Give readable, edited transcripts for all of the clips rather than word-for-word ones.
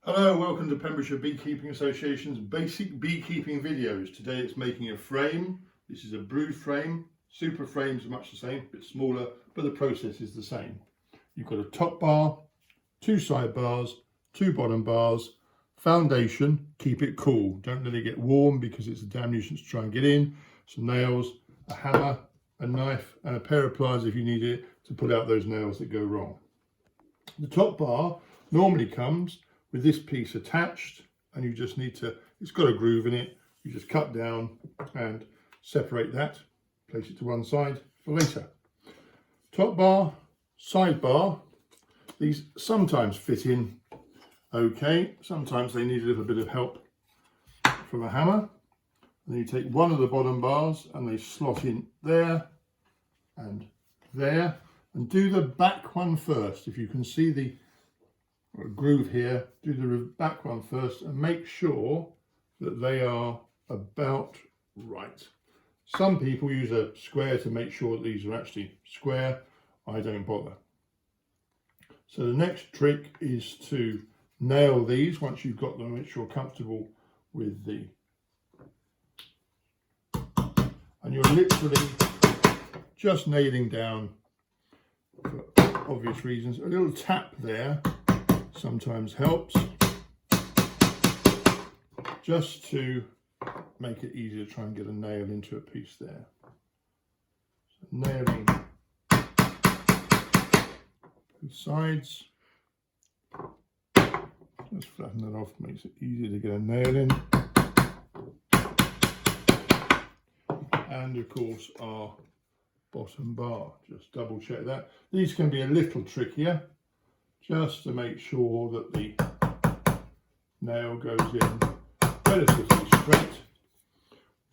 Hello, welcome to Pembrokeshire Beekeeping Association's basic beekeeping videos. Today it's making a frame. This is a brood frame. Super frames are much the same, a bit smaller, but the process is the same. You've got a top bar, two side bars, two bottom bars, foundation, keep it cool. Don't let it get warm because it's a damn nuisance to try and get in. Some nails, a hammer, a knife and a pair of pliers if you need it to pull out those nails that go wrong. The top bar normally comes with this piece attached, and you just need to, it's got a groove in it, you just cut down and separate that, place it to one side for later. Top bar, side bar, these sometimes fit in okay, sometimes they need a little bit of help from a hammer. And then you take one of the bottom bars and they slot in there and there, and do the back one first. If you can see the groove here, do the back one first and make sure that they are about right. Some people use a square to make sure that these are actually square. I don't bother. So the next trick is to nail these once you've got them, which you're comfortable with the, and you're literally just nailing down, for obvious reasons. A little tap there sometimes helps, just to make it easier to try and get a nail into a piece there. So nailing both sides, just flatten that off, makes it easier to get a nail in. And of course our bottom bar, just double check that. These can be a little trickier, just to make sure that the nail goes in relatively straight.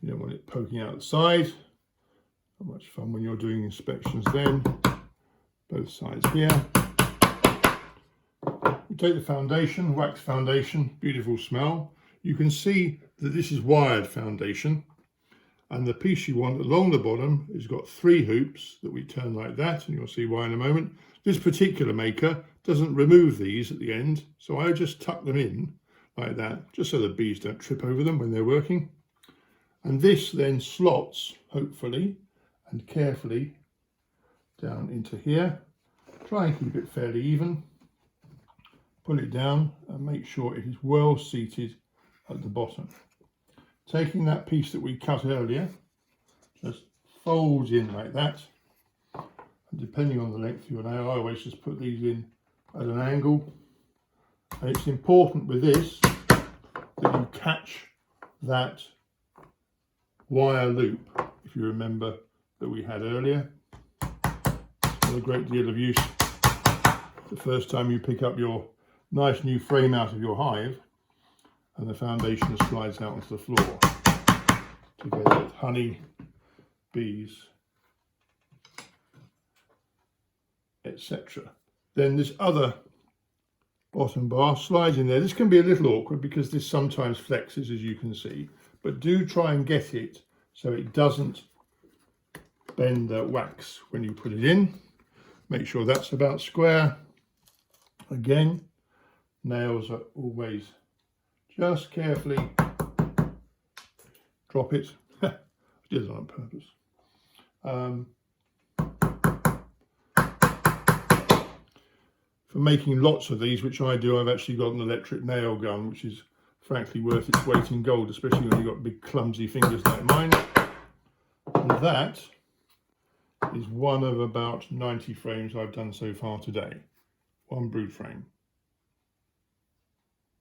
You don't want it poking out the side. Not much fun when you're doing inspections then. Both sides here. We take the foundation, wax foundation, beautiful smell. You can see that this is wired foundation, and the piece you want along the bottom has got 3 hoops that we turn like that, and you'll see why in a moment. This particular maker doesn't remove these at the end, so I just tuck them in like that, just so the bees don't trip over them when they're working. And this then slots, hopefully, and carefully down into here. Try and keep it fairly even. Pull it down and make sure it is well seated at the bottom. Taking that piece that we cut earlier, just folds in like that. And depending on the length of your nail, I always just put these in at an angle. And it's important with this that you catch that wire loop, if you remember, that we had earlier. It's got a great deal of use the first time you pick up your nice new frame out of your hive and the foundation slides out onto the floor together with honey, bees, etc. Then this other bottom bar slides in there. This can be a little awkward because this sometimes flexes, as you can see, but do try and get it so it doesn't bend the wax when you put it in. Make sure that's about square. Again, nails are always just carefully drop it. I did it on purpose. For making lots of these, which I do, I've actually got an electric nail gun, which is frankly worth its weight in gold, especially when you've got big clumsy fingers like mine. And that is one of about 90 frames I've done so far today. One brood frame.